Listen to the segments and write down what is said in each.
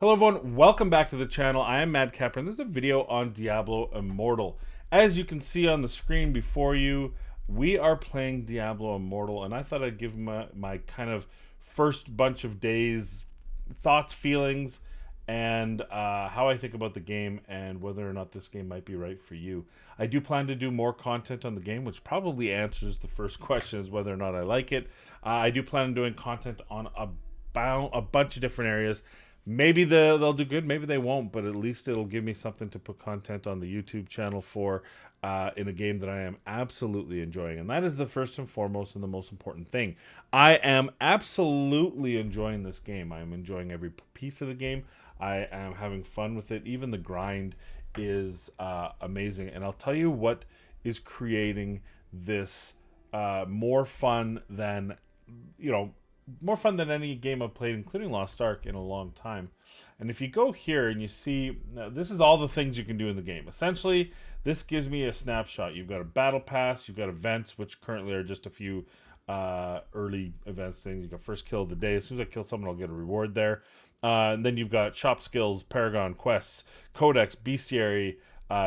Hello everyone, welcome back to the channel. I am Madcapper and this is a video on Diablo Immortal. As you can see on the screen before you, we are playing Diablo Immortal, and I thought I'd give my kind of first bunch of days thoughts, feelings, and how I think about the game and whether or not this game might be right for you. I do plan to do more content on the game, which probably answers the first question, is whether or not I like it. I do plan on doing content on a bunch of different areas. Maybe they'll do good, maybe they won't, but at least it'll give me something to put content on the YouTube channel for in a game that I am absolutely enjoying. And that is the first and foremost and the most important thing. I am absolutely enjoying this game. I am enjoying every piece of the game. I am having fun with it. Even the grind is amazing. And I'll tell you what is creating this more fun than, more fun than any game I've played, including Lost Ark, in a long time. And if you go here and you see, this is all the things you can do in the game. Essentially, this gives me a snapshot. You've got a battle pass, you've got events, which currently are just a few early events things. You've got first kill of the day. As soon as I kill someone, I'll get a reward there. And then you've got shop skills, paragon quests, codex, bestiary,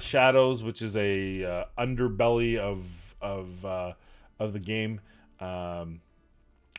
shadows, which is a underbelly of the game.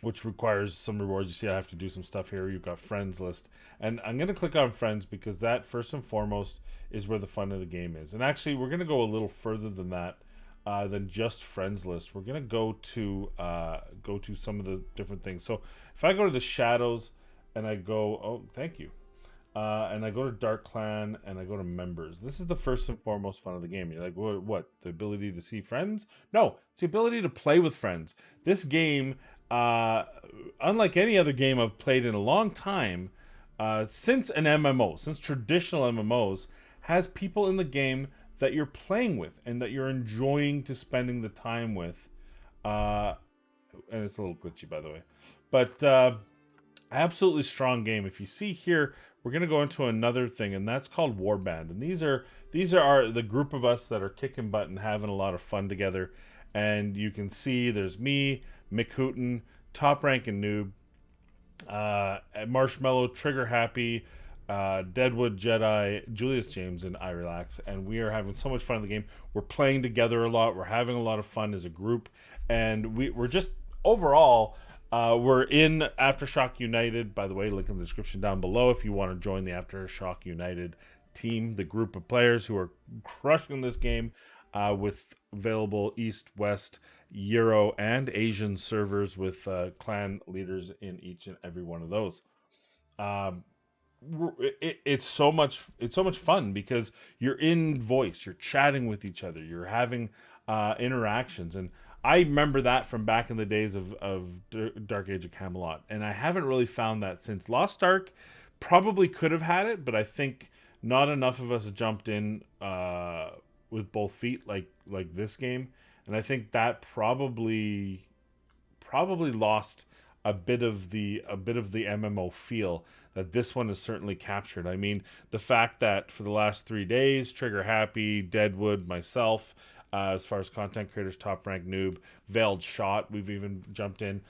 Which requires some rewards. You see I have to do some stuff here. You've got friends list. And I'm going to click on friends because that, first and foremost, is where the fun of the game is. And actually, we're going to go a little further than that, than just friends list. We're going to go to some of the different things. So if I go to the shadows and I go, oh, thank you. And I go to Dark Clan and I go to members. This is the first and foremost fun of the game. You're like, what? The ability to see friends? No, it's the ability to play with friends. This game, unlike any other game I've played in a long time, since an MMO, since traditional MMOs, has people in the game that you're playing with and that you're enjoying to spending the time with. And it's a little glitchy, by the way. But absolutely strong game. If you see here, we're going to go into another thing, and that's called Warband. And these are the group of us that are kicking butt and having a lot of fun together. And you can see there's me, Mick Hooten, Top Rank and Noob, Marshmallow, Trigger Happy, Deadwood Jedi, Julius James, and I Relax. And we are having so much fun in the game. We're playing together a lot. We're having a lot of fun as a group. And we're just, overall, we're in Aftershock United. By the way, link in the description down below if you want to join the Aftershock United team, the group of players who are crushing this game. With available East, West, Euro, and Asian servers with clan leaders in each and every one of those. It's so much fun because you're in voice, you're chatting with each other, you're having interactions, and I remember that from back in the days of Dark Age of Camelot, and I haven't really found that since. Lost Ark probably could have had it, but I think not enough of us jumped in with both feet like this game, and I think that probably lost a bit of the MMO feel that this one has certainly captured. I mean, the fact that for the last 3 days, Trigger Happy, Deadwood, myself, as far as content creators, Top Rank Noob, Veiled Shot, we've even jumped in,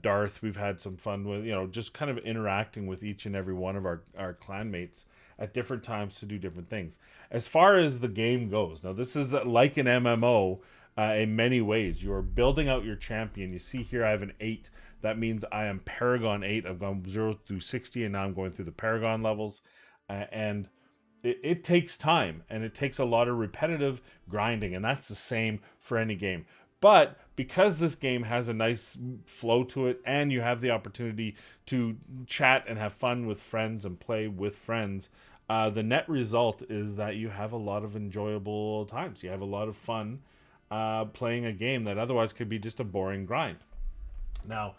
Darth, we've had some fun with, just kind of interacting with each and every one of our clanmates at different times to do different things. As far as the game goes, now this is like an MMO in many ways. You're building out your champion. You see here I have an 8. That means I am Paragon 8. I've gone 0 through 60, and now I'm going through the Paragon levels. And it takes time, and it takes a lot of repetitive grinding, and that's the same for any game. But because this game has a nice flow to it, and you have the opportunity to chat and have fun with friends and play with friends, the net result is that you have a lot of enjoyable times. You have a lot of fun playing a game that otherwise could be just a boring grind. Now,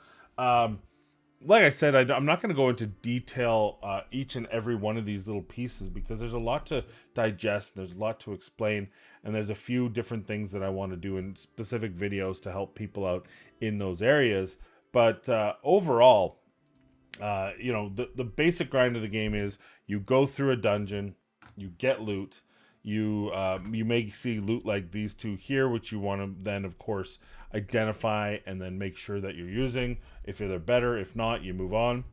like I said, I'm not going to go into detail each and every one of these little pieces because there's a lot to digest, there's a lot to explain, and there's a few different things that I want to do in specific videos to help people out in those areas. But overall, the basic grind of the game is you go through a dungeon, you get loot, you may see loot like these two here, which you want to then, of course, identify and then make sure that you're using. If they're better, if not, you move on.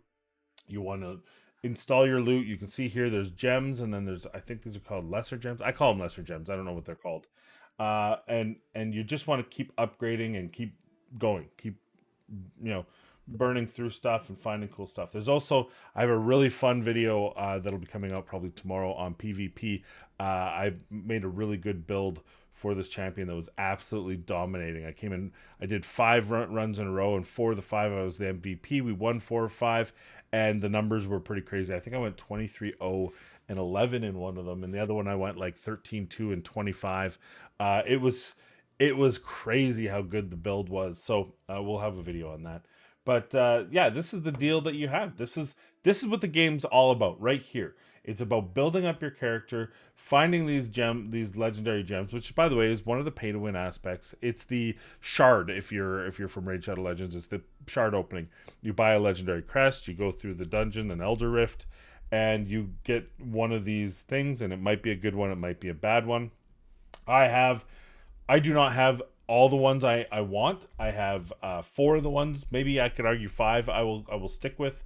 You want to install your loot. You can see here there's gems, and then there's, I think these are called lesser gems. I call them lesser gems. I don't know what they're called. And you just want to keep upgrading and keep going, keep, you know, burning through stuff and finding cool stuff. There's also, I have a really fun video that'll be coming out probably tomorrow on PvP. I made a really good build for this champion that was absolutely dominating. I came in, I did 5 runs in a row, and 4 of the 5 I was the MVP. We won 4 or 5, and the numbers were pretty crazy. I think I went 23-0-11 in one of them, and the other one I went like 13-2-25. It was crazy how good the build was. So we'll have a video on that. But yeah, this is the deal that you have. This is what the game's all about right here. It's about building up your character, finding these legendary gems, which by the way is one of the pay to win aspects. It's the shard. If you're from Raid Shadow Legends, it's the shard opening. You buy a legendary crest, you go through the dungeon, an Elder Rift, and you get one of these things, and it might be a good one, it might be a bad one. I do not have all the ones I want. I have 4 of the ones. Maybe I could argue 5. I will stick with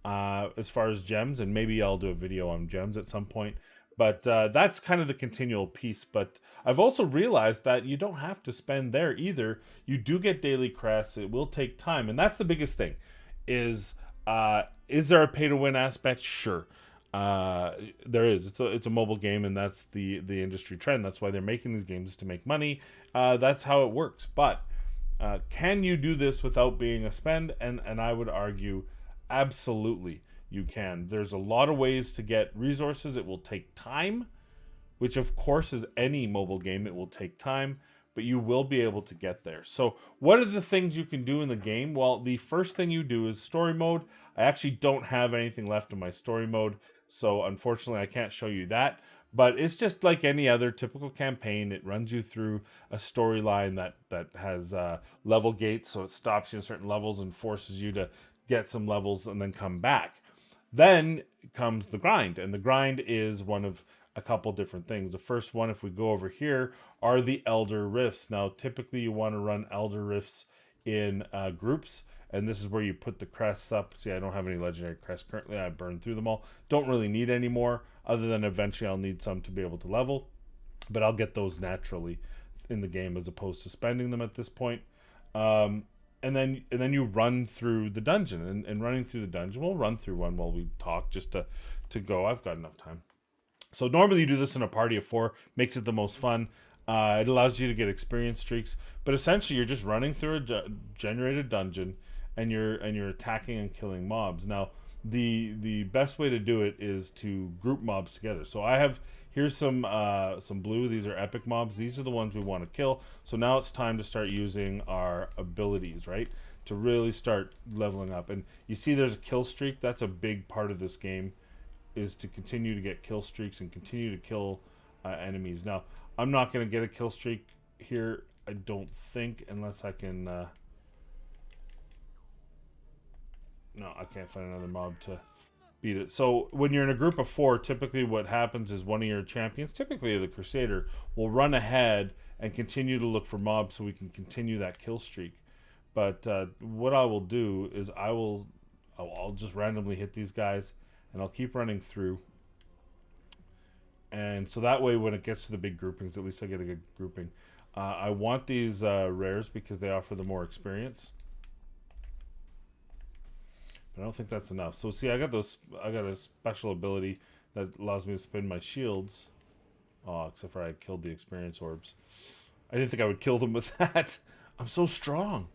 as far as gems, and maybe I'll do a video on gems at some point. But that's kind of the continual piece. But I've also realized that you don't have to spend there either. You do get daily crests. It will take time, and that's the biggest thing. Is there a pay to win aspect? Sure. There is. It's a mobile game, and that's the industry trend. That's why they're making these games, is to make money. That's how it works. But can you do this without being a spend? And I would argue absolutely you can. There's a lot of ways to get resources. It will take time, which of course is any mobile game. It will take time, but you will be able to get there. So what are the things you can do in the game? Well, the first thing you do is story mode. I actually don't have anything left in my story mode, so unfortunately I can't show you that. But it's just like any other typical campaign. It runs you through a storyline that has level gates, so it stops you in certain levels and forces you to get some levels and then come back. Then comes the grind, and the grind is one of a couple different things. The first one, if we go over here, are the Elder Rifts. Now, typically you want to run Elder Rifts in groups, and this is where you put the crests up. See, I don't have any legendary crests currently. I burned through them all. Don't really need any more, other than eventually I'll need some to be able to level, but I'll get those naturally in the game as opposed to spending them at this point. And then you run through the dungeon, and running through the dungeon, we'll run through one while we talk just to go. I've got enough time. So normally you do this in a party of 4, makes it the most fun. It allows you to get experience streaks, but essentially you're just running through a generated dungeon, and you're attacking and killing mobs. Now, the best way to do it is to group mobs together. So here's some blue. These are epic mobs. These are the ones we want to kill. So now it's time to start using our abilities, right? To really start leveling up. And you see there's a kill streak. That's a big part of this game, is to continue to get kill streaks and continue to kill enemies. Now, I'm not going to get a kill streak here, I don't think, unless I can... No, I can't find another mob to beat it. So when you're in a group of 4, typically what happens is one of your champions, typically the Crusader, will run ahead and continue to look for mobs so we can continue that kill streak. But what I will do is I'll just randomly hit these guys, and I'll keep running through. And so that way when it gets to the big groupings, at least I get a good grouping. I want these rares because they offer the more experience. I don't think that's enough. So see, I got a special ability that allows me to spin my shields. Oh, except for I killed the experience orbs. I didn't think I would kill them with that. I'm so strong.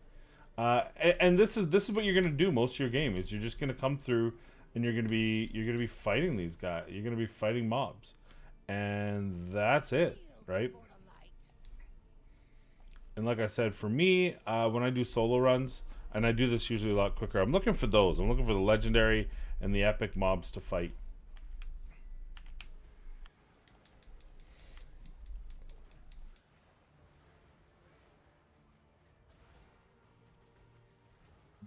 And this is what you're gonna do most of your game, is you're just gonna come through, and you're gonna be fighting these guys. You're gonna be fighting mobs, and that's it, right? And like I said, for me, when I do solo runs, and I do this usually a lot quicker, I'm looking for those. I'm looking for the legendary and the epic mobs to fight.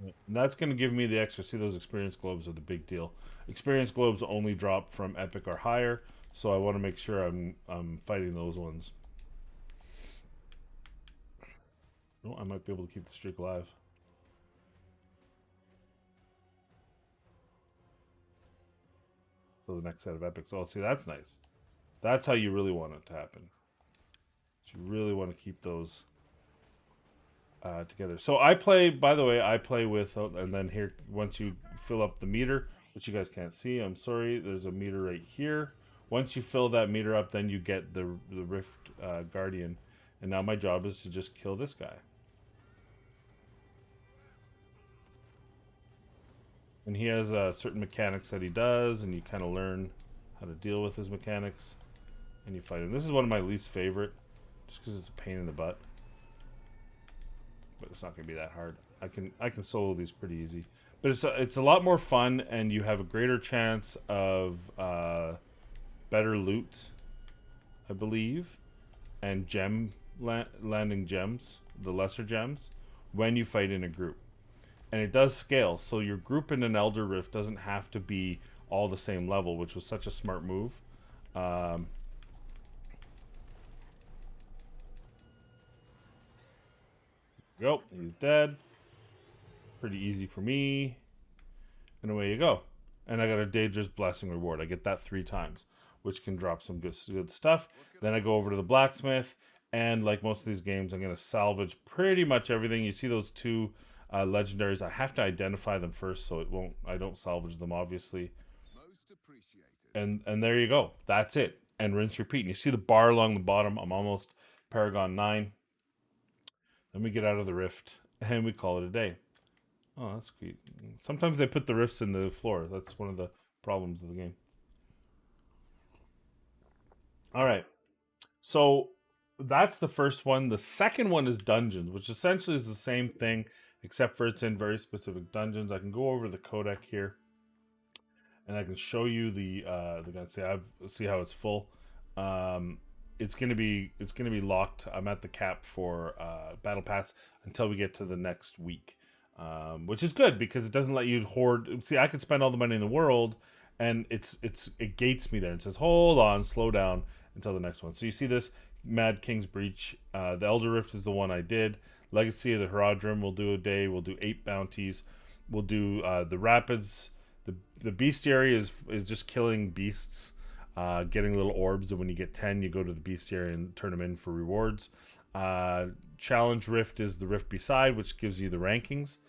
And that's going to give me the extra. See, those experience globes are the big deal. Experience globes only drop from epic or higher, so I want to make sure I'm fighting those ones. Oh, I might be able to keep the streak alive. for the next set of epics. Oh, see, that's nice. That's how you really want it to happen. You really want to keep those together. So I play, by the way, I play with, and then here, once you fill up the meter, which you guys can't see, I'm sorry, there's a meter right here. Once you fill that meter up, then you get the Rift Guardian. And now my job is to just kill this guy. And he has certain mechanics that he does, and you kind of learn how to deal with his mechanics. And you fight him. This is one of my least favorite, just because it's a pain in the butt. But it's not going to be that hard. I can solo these pretty easy. But it's a lot more fun, and you have a greater chance of better loot, I believe, and landing gems, the lesser gems, when you fight in a group. And it does scale, so your group in an Elder Rift doesn't have to be all the same level, which was such a smart move. Go, he's dead. Pretty easy for me. And away you go. And I got a Dangerous Blessing reward. I get that 3 times, which can drop some good stuff. Then I go over to the blacksmith, and like most of these games, I'm going to salvage pretty much everything. You see those 2 legendaries. I have to identify them first, so I don't salvage them, obviously. And there you go. That's it. And rinse, repeat. And you see the bar along the bottom. I'm almost Paragon 9. Then we get out of the rift, and we call it a day. Oh, that's sweet. Sometimes they put the rifts in the floor. That's one of the problems of the game. All right. So that's the first one. The second one is dungeons, which essentially is the same thing, except for it's in very specific dungeons. I can go over the codec here, and I can show you the gun. See how it's full. It's gonna be locked. I'm at the cap for battle pass until we get to the next week, which is good because it doesn't let you hoard. See, I could spend all the money in the world, and it gates me there and says, hold on, slow down until the next one. So you see this Mad King's Breach. The Elder Rift is the one I did. Legacy of the Herodrim, we'll do a day. We'll do 8 bounties. We'll do the Rapids. The bestiary is just killing beasts, getting little orbs, and when you get 10, you go to the bestiary and turn them in for rewards. Challenge Rift is the Rift Beside, which gives you the rankings.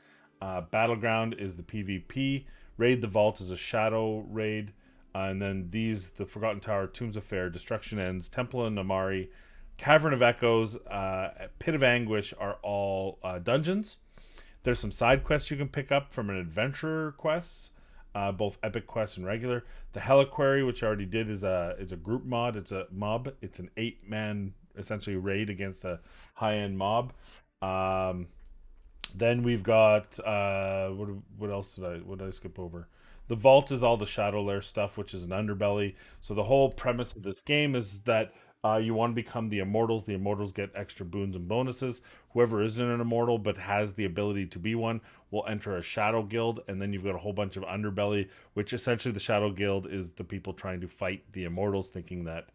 Battleground is the PvP. Raid the Vault is a shadow raid. And then these, the Forgotten Tower, Tombs of Fair, Destruction Ends, Temple of Namari, Cavern of Echoes, Pit of Anguish are all dungeons. There's some side quests you can pick up from an adventurer quests, both epic quests and regular. The Heliquary, which I already did, is a group mod. It's a mob. It's an 8-man essentially raid against a high-end mob. Then we've got what else did I skip over? The Vault is all the Shadow Lair stuff, which is an underbelly. So the whole premise of this game is that you want to become the Immortals. The Immortals get extra boons and bonuses. Whoever isn't an Immortal but has the ability to be one will enter a Shadow Guild, and then you've got a whole bunch of underbelly, which essentially the Shadow Guild is the people trying to fight the Immortals, thinking that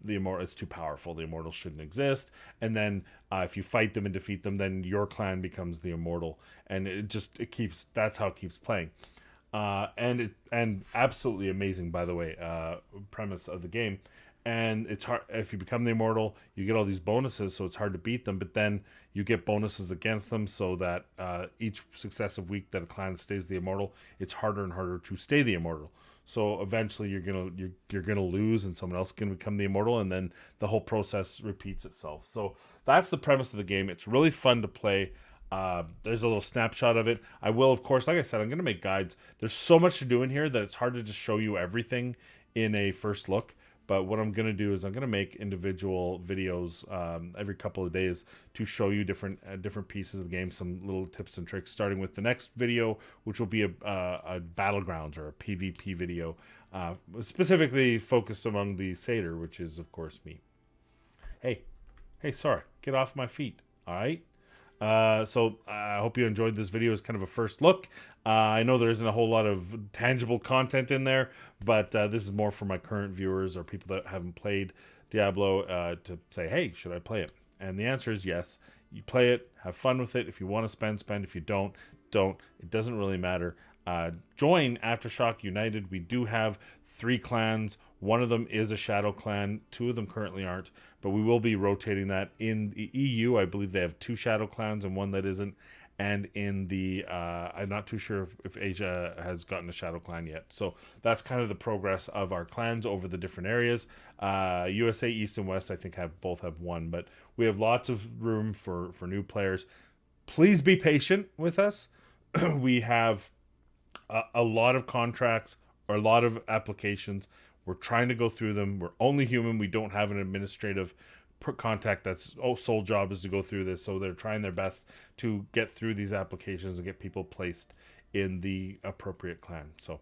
it's too powerful. The Immortals shouldn't exist. And then if you fight them and defeat them, then your clan becomes the Immortal, and that's how it keeps playing. And absolutely amazing, by the way, premise of the game. And it's hard if you become the Immortal, you get all these bonuses, so it's hard to beat them. But then you get bonuses against them, so that each successive week that a clan stays the Immortal, it's harder and harder to stay the Immortal. So eventually you're gonna lose, and someone else can become the Immortal, and then the whole process repeats itself. So that's the premise of the game. It's really fun to play. There's a little snapshot of it. I will, of course, like I said, I'm going to make guides. There's so much to do in here that it's hard to just show you everything in a first look. But what I'm going to do is I'm going to make individual videos every couple of days to show you different pieces of the game, some little tips and tricks, starting with the next video, which will be a Battlegrounds or a PvP video, specifically focused among the Satyr, which is, of course, me. Hey, sorry, get off my feet, all right? So I hope you enjoyed this video as kind of a first look. I know there isn't a whole lot of tangible content in there, but this is more for my current viewers or people that haven't played Diablo to say, hey, should I play it? And the answer is yes. You play it, have fun with it. If you want to spend. If you don't. It doesn't really matter. join Aftershock United. We do have 3 clans. One of them is a shadow clan. 2 of them currently aren't, but we will be rotating that. In the EU, I believe they have 2 shadow clans and 1 that isn't. And in the, I'm not too sure if Asia has gotten a shadow clan yet. So that's kind of the progress of our clans over the different areas. USA, East, and West, I think both have 1, but we have lots of room for new players. Please be patient with us. We have a lot of contracts or a lot of applications. We're trying to go through them. We're only human. We don't have an administrative contact that's sole job is to go through this. So they're trying their best to get through these applications and get people placed in the appropriate clan. So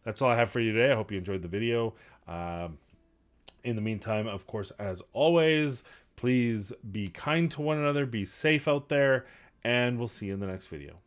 that's all I have for you today. I hope you enjoyed the video. In the meantime, of course, as always, please be kind to one another, be safe out there, and we'll see you in the next video.